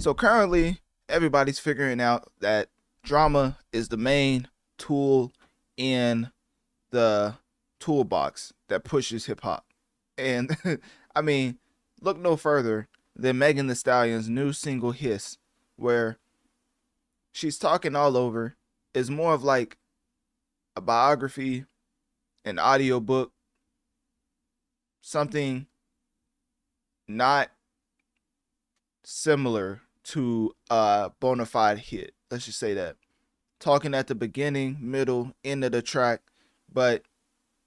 So currently, everybody's figuring out that drama is the main tool in the toolbox that pushes hip hop. And I mean, look no further than Megan Thee Stallion's new single "Hiss," where she's talking all over. Is more of like a biography, an audiobook, something not similar to a bona fide hit. Let's just say that. Talking at the beginning, middle, end of the track, but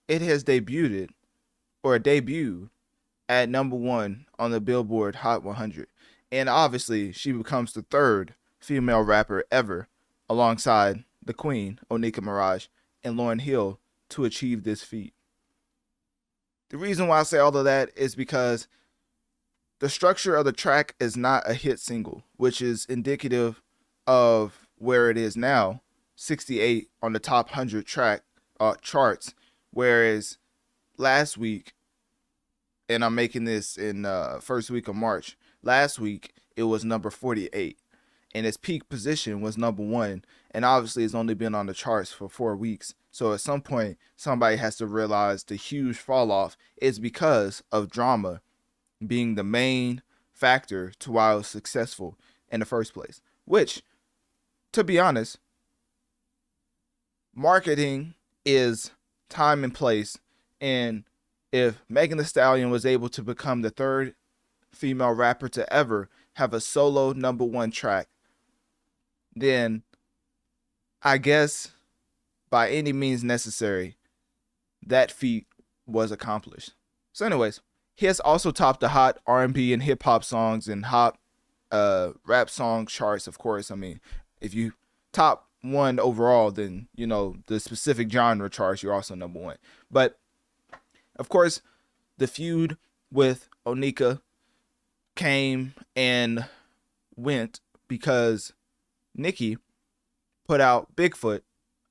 it has debuted or a debut at #1 on the Billboard Hot 100. And obviously, she becomes the third female rapper ever alongside the queen, Nicki Minaj, and Lauryn Hill to achieve this feat. The reason why I say all of that is because the structure of the track is not a hit single, which is indicative of where it is now, 68 on the top 100 track charts, whereas last week, and I'm making this in first week of March, last week it was number 48, and its peak position was #1, and obviously it's only been on the charts for 4 weeks. So at some point, somebody has to realize the huge fall off is because of drama being the main factor to why it was successful in the first place. Which, to be honest, marketing is time and place. And if Megan Thee Stallion was able to become the third female rapper to ever have a solo #1 track, then I guess by any means necessary, that feat was accomplished. So anyways, HISS also topped the Hot R&B and hip hop songs and Hot rap song charts, of course. I mean, if you top one overall, then, you know, the specific genre charts, you're also #1. But, of course, the feud with Onika came and went because Nicki put out Bigfoot,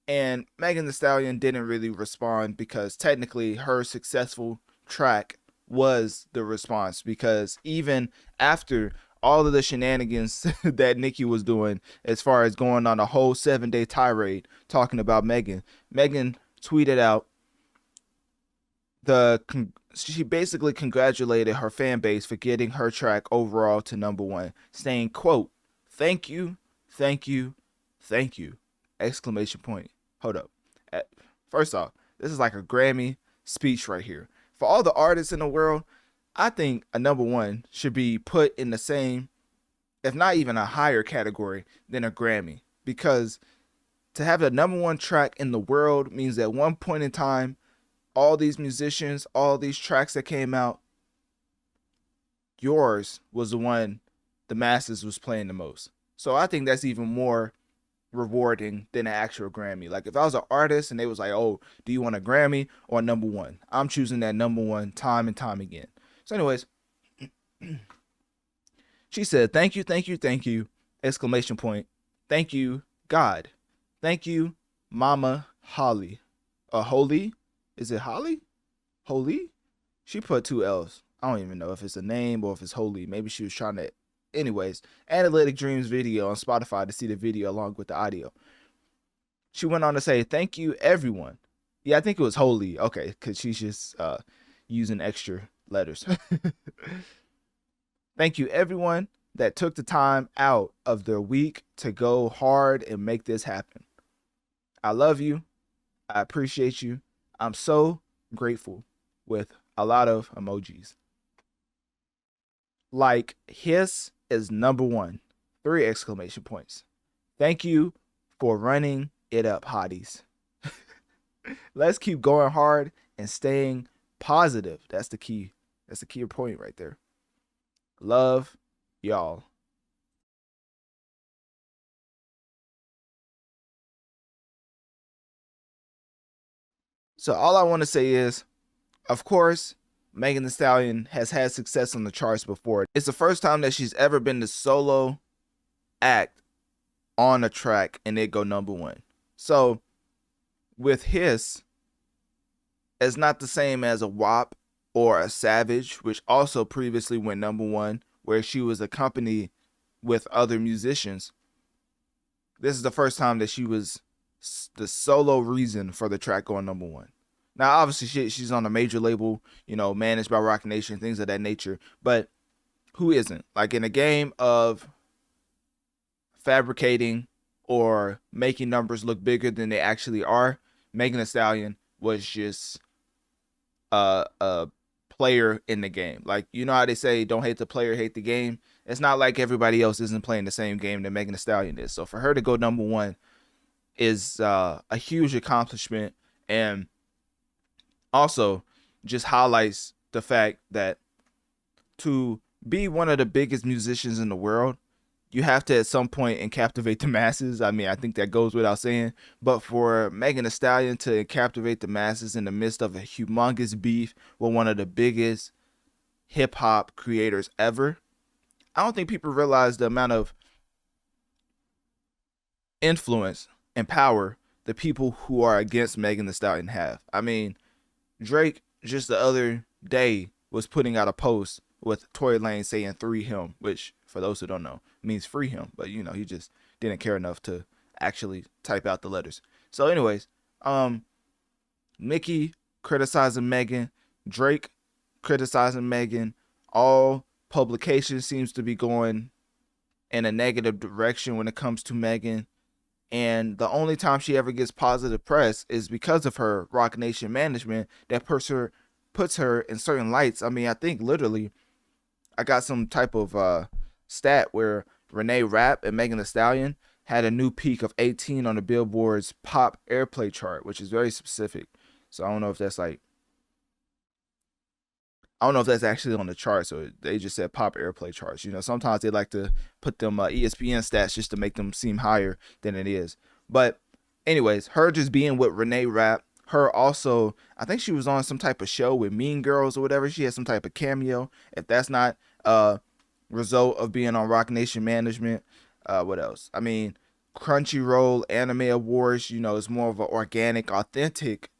and Megan Thee Stallion didn't really respond because technically her successful track was the response, because even after all of the shenanigans that Nicki was doing as far as going on a whole 7-day tirade talking about Megan tweeted out she basically congratulated her fan base for getting her track overall to #1, saying, quote, "Thank you, thank you, thank you!" Exclamation point. Hold up. First off, this is like a Grammy speech right here. For all the artists in the world, I think a #1 should be put in the same, if not even a higher category than a Grammy. Because to have the #1 track in the world means at one point in time, all these musicians, all these tracks that came out, yours was the one the masses was playing the most. So I think that's even more rewarding than an actual Grammy. Like if I was an artist and they was like, "Oh, do you want a Grammy or a #1?" I'm choosing that #1 time and time again. So anyways, she said, "Thank you, thank you, thank you!" Exclamation point. Thank you, God. Thank you, Mama Holly. Holy? Is it Holly? Holy? She put 2 L's. I don't even know if it's a name or if it's Holy. Maybe she was trying to. Anyways, Analytic Dreams video on Spotify to see the video along with the audio. She went on to say, "Thank you, everyone." Yeah, I think it was Holy. Okay, because she's just using extra letters. "Thank you, everyone that took the time out of their week to go hard and make this happen. I love you. I appreciate you. I'm so grateful," with a lot of emojis. Like HISS is #1. 3 exclamation points. Thank you for running it up, hotties. Let's keep going hard and staying positive. That's the key. That's the key point right there. Love y'all. So all I want to say is, of course, Megan Thee Stallion has had success on the charts before. It's the first time that she's ever been the solo act on a track and it go #1. So with HISS, it's not the same as a WAP or a Savage, which also previously went #1, where she was accompanied with other musicians, this is the first time that she was the solo reason for the track going number one. Now, obviously, she's on a major label, managed by Roc Nation, things of that nature. But who isn't? Like, in a game of fabricating or making numbers look bigger than they actually are, Megan Thee Stallion was just a player in the game. Like, you know how they say, don't hate the player, hate the game? It's not like everybody else isn't playing the same game that Megan Thee Stallion is. So for her to go number one is a huge accomplishment, and also just highlights the fact that to be one of the biggest musicians in the world, you have to at some point and captivate the masses. I mean, I think that goes without saying. But for Megan Thee Stallion to captivate the masses in the midst of a humongous beef with one of the biggest hip hop creators ever, I don't think people realize the amount of influence and power the people who are against Megan Thee Stallion have. I mean, Drake just the other day was putting out a post with Tory Lanez saying "free him," which for those who don't know means free him, but he just didn't care enough to actually type out the letters. So anyways, Nicki criticizing Megan, Drake criticizing Megan, all publications seems to be going in a negative direction when it comes to Megan. And the only time she ever gets positive press is because of her Roc Nation management that puts her in certain lights. I mean, I think literally I got some type of stat where Renee Rapp and Megan Thee Stallion had a new peak of 18 on the Billboard's pop airplay chart, which is very specific. So I don't know if that's actually on the charts, or they just said pop airplay charts. Sometimes they like to put them ESPN stats just to make them seem higher than it is. But anyways, her just being with Renee Rapp, her also, I think she was on some type of show with Mean Girls or whatever. She had some type of cameo. If that's not a result of being on Roc Nation management, what else? I mean, Crunchyroll Anime Awards, is more of an organic, authentic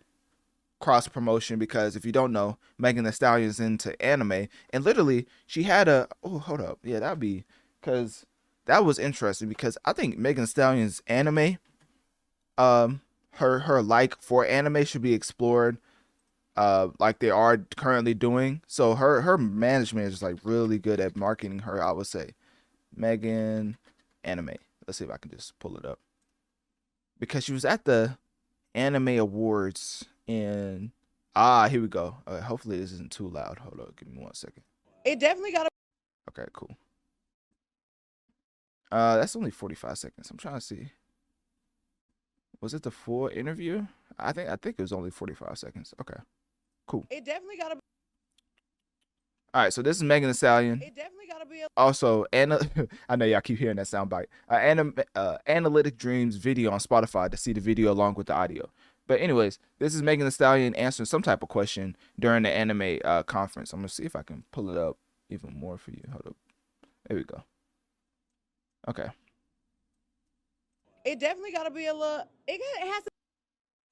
cross promotion, because if you don't know, Megan Thee Stallion's into anime, and literally she had hold up, yeah, because that was interesting, because I think Megan Thee Stallion's anime, her like for anime should be explored, like they are currently doing. So her management is like really good at marketing her, I would say. Megan anime. Let's see if I can just pull it up, because she was at the Anime Awards. And here we go. Hopefully this isn't too loud. Hold on, give me 1 second. It definitely got. Okay, cool. That's only 45 seconds. I'm trying to see. Was it the full interview? I think it was only 45 seconds. Okay, cool. It definitely got to. All right, so this is Megan Thee Stallion. It definitely got to be. Also, I know y'all keep hearing that soundbite. Analytic Dreams video on Spotify to see the video along with the audio. But anyways, this is Megan Thee Stallion answering some type of question during the anime conference. I'm going to see if I can pull it up even more for you. Hold up. There we go. Okay. It definitely got to be a little. It has to.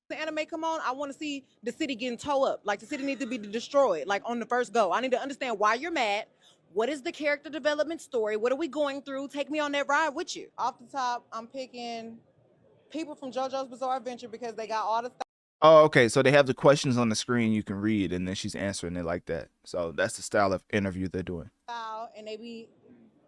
The anime come on, I want to see the city getting towed up. Like, the city needs to be destroyed, like on the first go. I need to understand why you're mad. What is the character development story? What are we going through? Take me on that ride with you. Off the top, I'm picking people from JoJo's Bizarre Adventure, because they got all the stuff. Oh, okay. So they have the questions on the screen you can read, and then she's answering it like that. So that's the style of interview they're doing. And they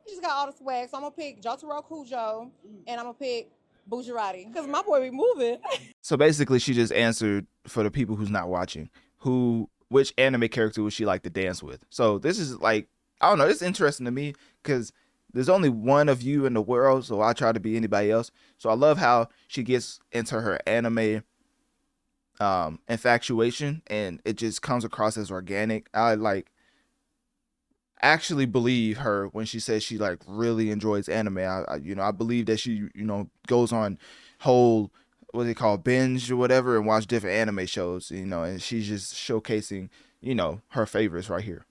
just got all the swag. So I'm going to pick Jotaro Kujo, and I'm going to pick Bujarati, because my boy be moving. So basically, she just answered, for the people who's not watching, which anime character would she like to dance with. So this is like, I don't know, it's interesting to me, because there's only one of you in the world, so I try to be anybody else. So I love how she gets into her anime infatuation, and it just comes across as organic. I actually believe her when she says she like really enjoys anime. I believe that she goes on whole, what they call, binge or whatever, and watch different anime shows, and she's just showcasing her favorites right here.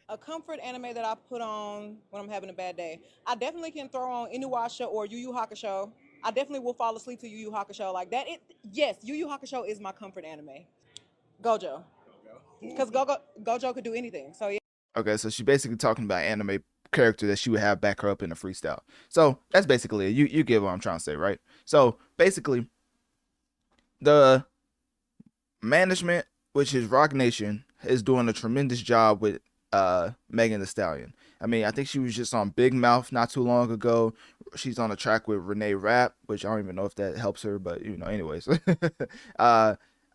A comfort anime that I put on when I'm having a bad day, I definitely can throw on Inuyasha or Yu Yu Hakusho. I definitely will fall asleep to Yu Yu Hakusho like that. Yes, Yu Yu Hakusho is my comfort anime. Gojo. Because Gojo could do anything. So yeah. Okay, so she's basically talking about anime character that she would have back her up in a freestyle. So that's basically it. You get what I'm trying to say, right? So basically, the management, which is Rock Nation, is doing a tremendous job with Megan Thee Stallion. I mean, I think she was just on Big Mouth not too long ago. She's on a track with Renee Rapp, which I don't even know if that helps her, but anyways.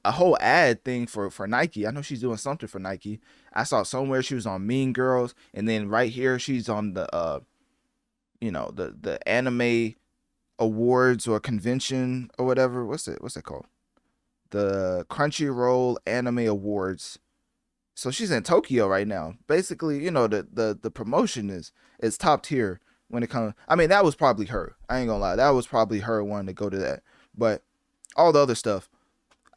A whole ad thing for Nike. I know she's doing something for Nike. I saw somewhere she was on Mean Girls, and then right here she's on the the anime awards or convention or whatever. What's it called? The Crunchyroll Anime Awards. So she's in Tokyo right now. Basically, the promotion is top tier when it comes. I mean, that was probably her. I ain't gonna lie, that was probably her wanting to go to that. But all the other stuff,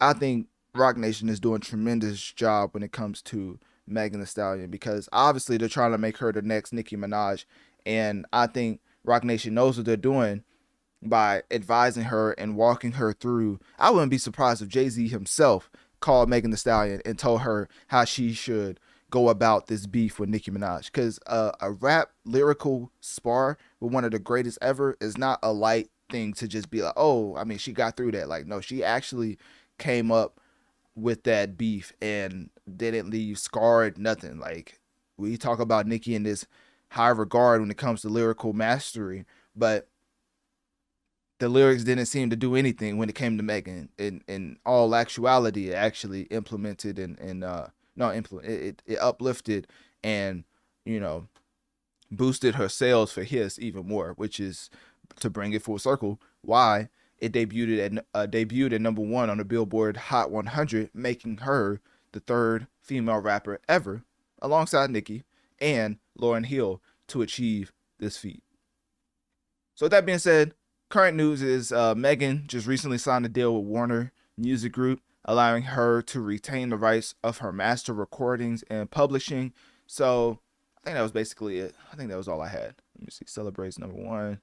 I think Rock Nation is doing a tremendous job when it comes to Megan Thee Stallion, because obviously they're trying to make her the next Nicki Minaj, and I think Rock Nation knows what they're doing by advising her and walking her through. I wouldn't be surprised if Jay-Z himself called Megan Thee Stallion and told her how she should go about this beef with Nicki Minaj, because a rap lyrical spar with one of the greatest ever is not a light thing to just be like, oh, I mean, she got through that. Like, no, she actually came up with that beef and didn't leave scarred, nothing. Like, we talk about Nicki in this high regard when it comes to lyrical mastery, but the lyrics didn't seem to do anything when it came to Megan. In all actuality, it actually implemented it uplifted and boosted her sales for HISS even more, which is, to bring it full circle, why it debuted at number 1 on the Billboard Hot 100, making her the 3rd female rapper ever, alongside Nicki and Lauryn Hill, to achieve this feat. So with that being said, current news is Megan just recently signed a deal with Warner Music Group, allowing her to retain the rights of her master recordings and publishing. So I think that was basically it. I think that was all I had. Let me see. Celebrates number 1.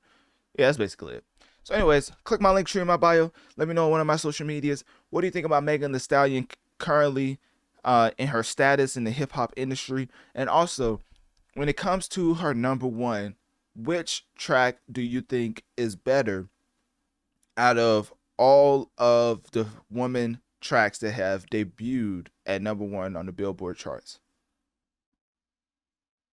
Yeah, that's basically it. So anyways, click my link tree in my bio. Let me know on one of my social medias. What do you think about Megan Thee Stallion currently in her status in the hip hop industry? And also, when it comes to her number 1, which track do you think is better out of all of the woman tracks that have debuted at number 1 on the Billboard charts?